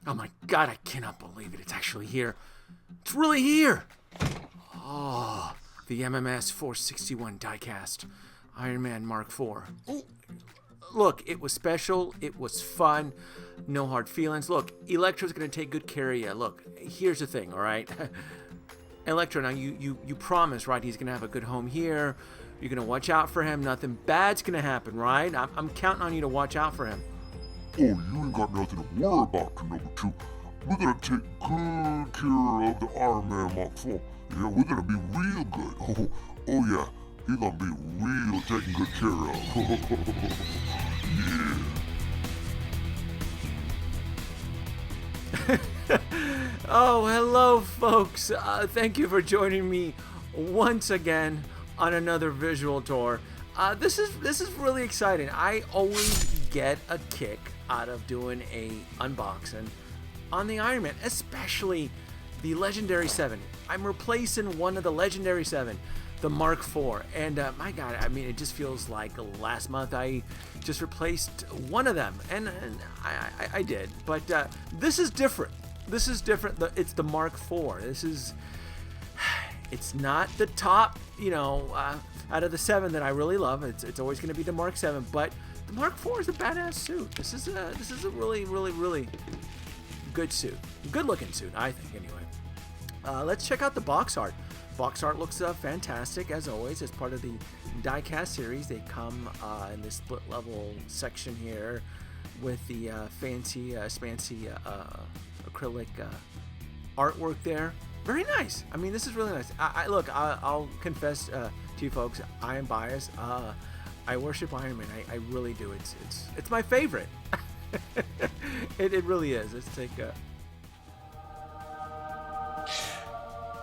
Oh my god, I cannot believe it. It's actually here. It's really here. Oh, the MMS 461 diecast Iron Man Mark IV. Ooh. Look, it was special. It was fun. No hard feelings. Look, Electro's going to take good care of you. Look, here's the thing, all right? Electro, now you promise, right? He's going to have a good home here. You're going to watch out for him. Nothing bad's going to happen, right? I'm counting on you to watch out for him. Oh, you ain't got nothing to worry about, number two. We're gonna take good care of the Iron Man Mark IV. Yeah, we're gonna be real good. Oh yeah, he's gonna be real taken good care of. Yeah. Oh, hello, folks. Thank you for joining me once again on another visual tour. This is really exciting. I always get a kick out of doing a unboxing on the Iron Man, especially the Legendary 7. I'm replacing one of the Legendary 7, the Mark IV, and my God, I mean, it just feels like last month I just replaced one of them, and I did, but this is different. This is different. It's the Mark IV. It's not the top, out of the 7 that I really love. It's always going to be the Mark 7, but the Mark IV is a badass suit. This is a really, really, really good suit. Good looking suit, I think, anyway. Let's check out the box art. Box art looks fantastic, as always, as part of the diecast series. They come in this split level section here with the fancy acrylic artwork there. Very nice. I mean, this is really nice. I'll confess to you folks, I am biased. I worship Iron Man. I really do. It's my favorite. It really is. Let's take a...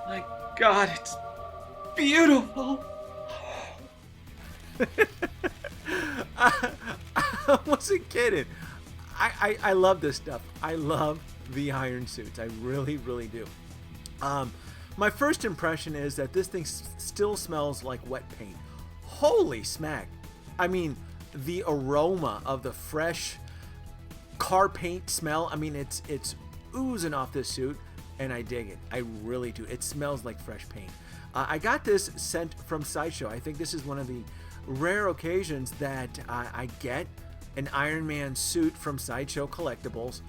My God, it's beautiful. I wasn't kidding. I love this stuff. I love the iron suits. I really, really do. My first impression is that this thing still smells like wet paint. Holy smack. I mean, the aroma of the fresh car paint smell, I mean, it's oozing off this suit, and I dig it. I really do. It smells like fresh paint. I got this sent from Sideshow. I think this is one of the rare occasions that I get an Iron Man suit from Sideshow Collectibles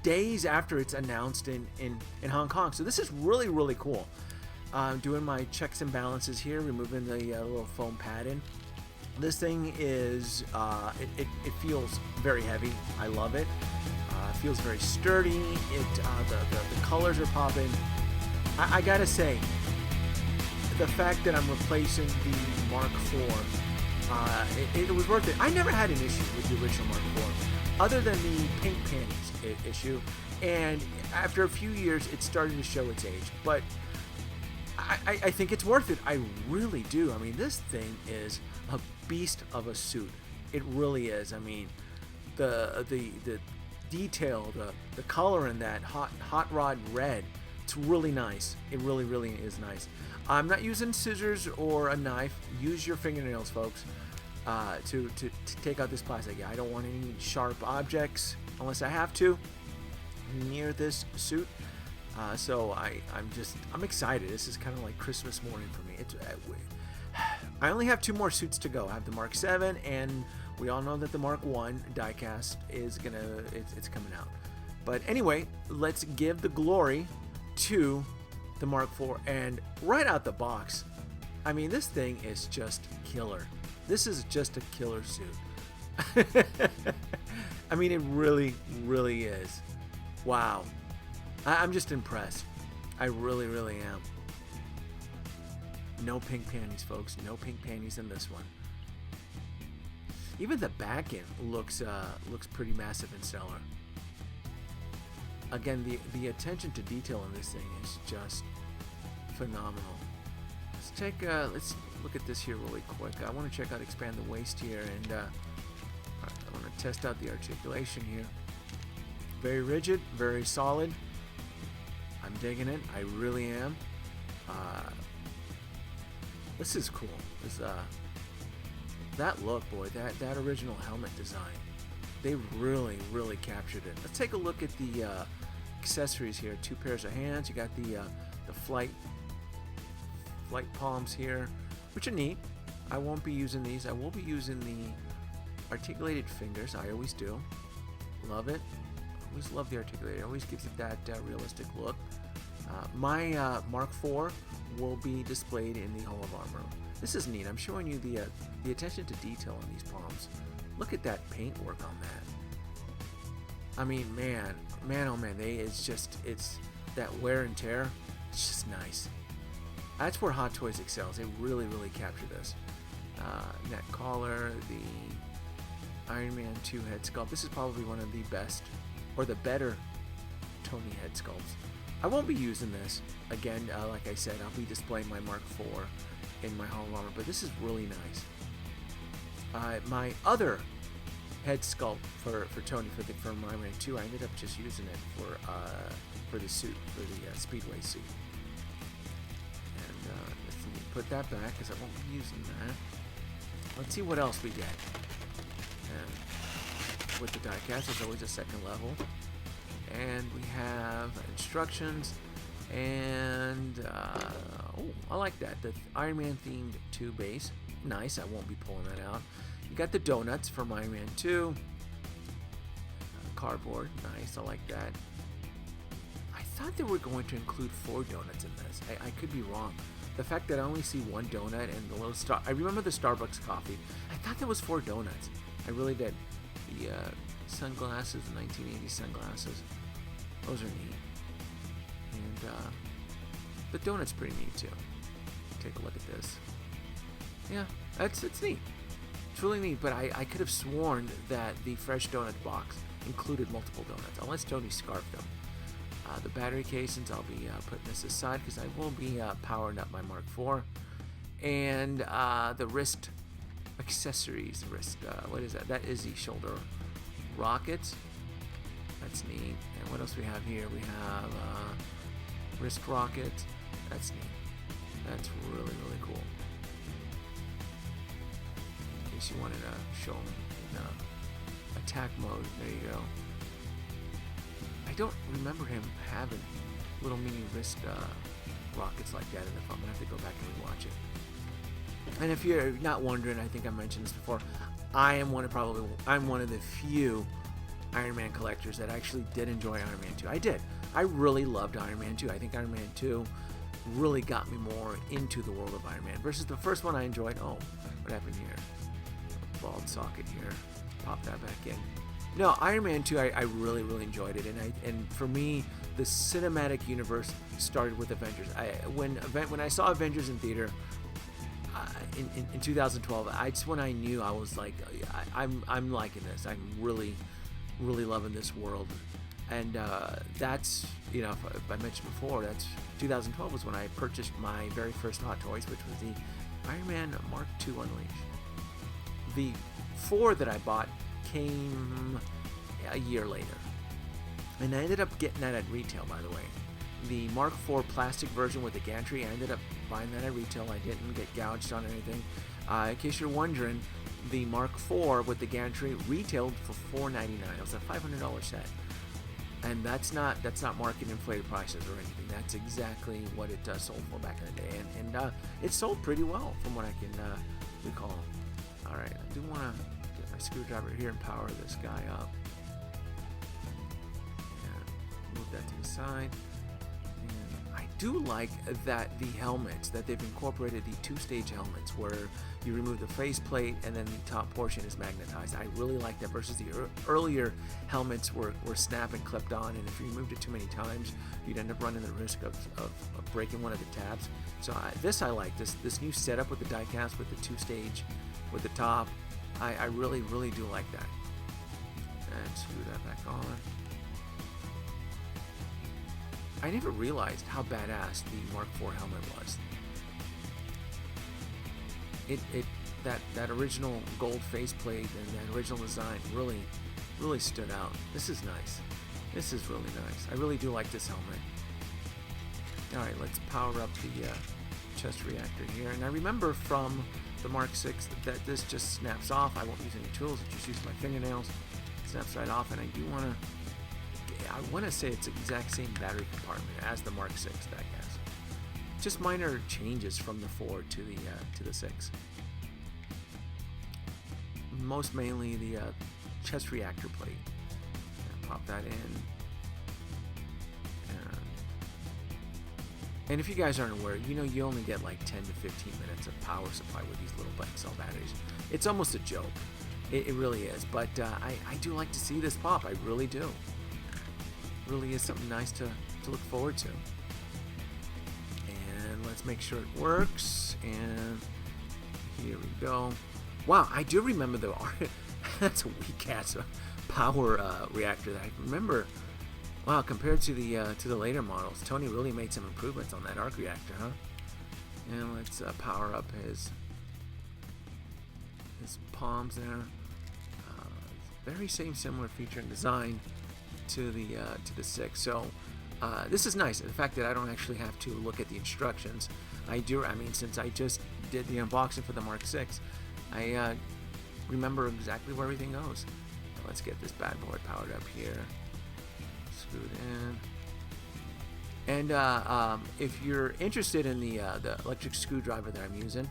days after it's announced in Hong Kong. So this is really, really cool. Doing my checks and balances here, removing the little foam padding. This thing is, it feels very heavy. I love it. It feels very sturdy. The colors are popping. I gotta say, the fact that I'm replacing the Mark IV, it was worth it. I never had an issue with the original Mark IV, other than the pink panties issue. And after a few years, it's starting to show its age. But I think it's worth it. I really do. I mean, this thing is a beast of a suit. It really is. I mean, the detail, the color in that hot rod red, it's really nice. It really, really is nice. I'm not using scissors or a knife. Use your fingernails, folks, to take out this plastic. I don't want any sharp objects unless I have to near this suit. So I'm excited. This is kind of like Christmas morning for me. I only have 2 more suits to go. I have the Mark 7, and we all know that the Mark 1 diecast is it's coming out. But anyway, let's give the glory to the Mark IV. And right out the box, I mean, this thing is just killer. This is just a killer suit. I mean, it really, really is. Wow. I'm just impressed. I really, really am. No pink panties, folks. No pink panties in this one. Even the back end looks pretty massive and stellar. Again, the attention to detail in this thing is just phenomenal. Let's look at this here really quick. I want to check out expand the waist here, and I want to test out the articulation here. Very rigid, very solid. I'm digging it. I really am. This is cool. That look, boy. That original helmet design. They really, really captured it. Let's take a look at the accessories here. 2 pairs of hands. You got the flight palms here, which are neat. I won't be using these. I will be using the articulated fingers. I always do. Love it. Always love the articulated. It always gives it that realistic look. My Mark IV will be displayed in the Hall of Armor. This is neat. I'm showing you the attention to detail on these palms. Look at that paintwork on that. I mean, man, oh man, it's that wear and tear. It's just nice. That's where Hot Toys excels. They really, really capture this. Neck collar, the Iron Man 2 head sculpt. This is probably one of the best, or the better, Tony head sculpts. I won't be using this. Again, like I said, I'll be displaying my Mark IV in my Hall of Armor, but this is really nice. My other head sculpt for Tony for Iron Man 2, I ended up just using it for the suit, for the Speedway suit. And let's put that back because I won't be using that. Let's see what else we get. And with the DieCast, there's always a second level. And we have instructions, and I like that. The Iron Man themed 2 base. Nice, I won't be pulling that out. You got the donuts from Iron Man 2. Cardboard, nice, I like that. I thought they were going to include 4 donuts in this. I could be wrong. The fact that I only see 1 donut and the little star. I remember the Starbucks coffee. I thought there was 4 donuts. I really did. The sunglasses, 1980 sunglasses. Those are neat. And the donut's pretty neat too. Take a look at this. Yeah, it's neat. It's really neat, but I could have sworn that the fresh donut box included multiple donuts, unless Tony scarfed them. The battery casings, I'll be putting this aside because I will be powering up my Mark IV. And the wrist accessories, what is that? That is the shoulder rockets. That's neat. And what else we have here? We have wrist rockets. That's neat. That's really, really cool. In case you wanted to show them in attack mode. There you go. I don't remember him having little mini wrist rockets like that in the film. I'm going to have to go back and rewatch it. And if you're not wondering, I think I mentioned this before, I'm one of the few Iron Man collectors that actually did enjoy Iron Man 2. I did. I really loved Iron Man 2. I think Iron Man 2 really got me more into the world of Iron Man versus the first one I enjoyed. Oh, what happened here? Bald socket here. Pop that back in. No, Iron Man 2, I really, really enjoyed it. And for me, the cinematic universe started with Avengers. When I saw Avengers in theater in 2012, that's when I knew I was like, I'm liking this. I'm really, really loving this world. And that's, if I mentioned before, that's 2012 was when I purchased my very first Hot Toys, which was the Iron Man Mark II Unleashed. The 4 that I bought came a year later. And I ended up getting that at retail, by the way. The Mark IV plastic version with the gantry, I ended up buying that at retail. I didn't get gouged on anything. In case you're wondering, the Mark IV with the gantry retailed for $4.99. It was a $500 set. And that's not market inflated prices or anything. That's exactly what it sold for back in the day. And it sold pretty well from what I can recall. All right, I do want to get my screwdriver here and power this guy up. And move that to the side. And I do like that the helmets, that they've incorporated the 2-stage helmets where you remove the faceplate and then the top portion is magnetized. I really like that versus the earlier helmets were snap and clipped on, and if you removed it too many times, you'd end up running the risk of breaking one of the tabs. So I like this new setup with the DieCast with the 2-stage with the top. I really, really do like that. And screw that back on. I never realized how badass the Mark IV helmet was. That original gold faceplate and that original design really, really stood out. This is nice. This is really nice. I really do like this helmet. All right, let's power up the chest reactor here. And I remember from the Mark VI that this just snaps off. I won't use any tools. I just use my fingernails. snaps right off, and I do want to say it's the exact same battery compartment as the Mark 6 diecast. Just minor changes from the 4 to the 6. Most mainly the chest reactor plate. Pop that in. And if you guys aren't aware, you only get like 10 to 15 minutes of power supply with these little bike cell batteries. It's almost a joke. It really is. But I do like to see this pop. I really do. Really is something nice to look forward to. And let's make sure it works. And here we go. Wow, I do remember the that's a weak ass power reactor that I remember. Wow, compared to the later models, Tony really made some improvements on that arc reactor, huh? And let's power up his palms there. Very similar feature and design to the 6. So this is nice. The fact that I don't actually have to look at the instructions. I mean, since I just did the unboxing for the Mark 6, I remember exactly where everything goes. Let's get this bad boy powered up here. Screwed in. And if you're interested in the electric screwdriver that I'm using,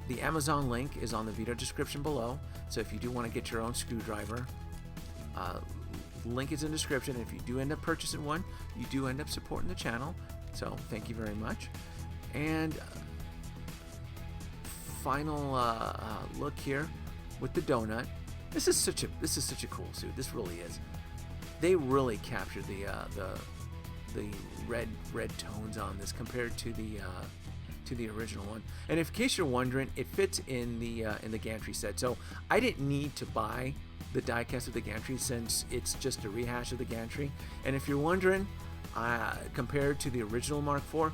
the Amazon link is on the video description below. So if you do want to get your own screwdriver, link is in the description. If you do end up purchasing one, you do end up supporting the channel. So thank you very much. And final look here with the donut. This is such a cool suit. This really is. They really captured the red tones on this compared to the original one. And in case you're wondering, it fits in the gantry set. So I didn't need to buy the diecast of the gantry since it's just a rehash of the gantry. And if you're wondering, compared to the original Mark IV,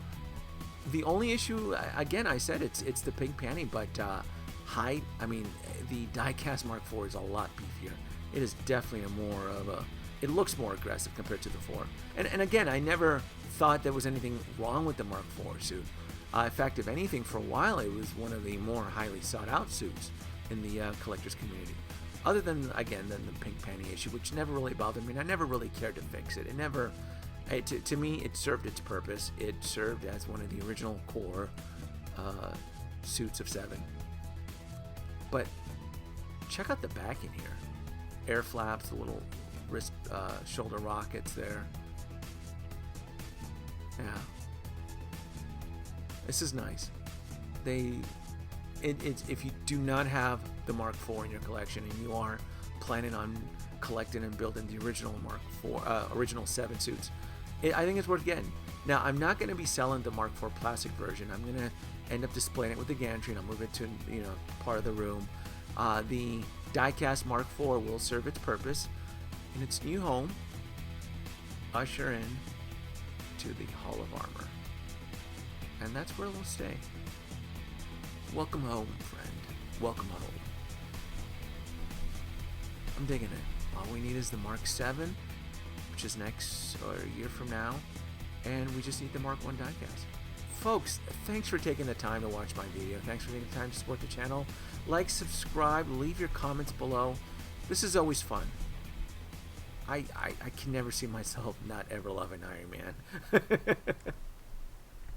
the only issue, again, I said it's the pink panty, but height. I mean, the diecast Mark IV is a lot beefier. It is definitely it looks more aggressive compared to the 4. And again, I never thought there was anything wrong with the Mark IV suit. In fact, if anything, for a while, it was one of the more highly sought out suits in the collector's community. Other than, again, the pink panty issue, which never really bothered me, and I never really cared to fix it. To me, it served its purpose. It served as one of the original core suits of 7. But check out the back in here. Air flaps, the little wrist, shoulder rockets there. Yeah. This is nice. If you do not have the Mark IV in your collection and you are planning on collecting and building the original Mark IV, original 7 suits, I think it's worth getting. Now, I'm not going to be selling the Mark IV plastic version. I'm going to end up displaying it with the gantry, and I'll move it to part of the room. The diecast Mark IV will serve its purpose in its new home. Usher in to the Hall of Armor, and that's where it'll stay. Welcome home, friend. Welcome home. I'm digging it. All we need is the Mark 7, which is next or a year from now, and we just need the Mark 1 diecast. Folks, thanks for taking the time to watch my video. Thanks for taking the time to support the channel. Like, subscribe, leave your comments below. This is always fun. I can never see myself not ever loving Iron Man.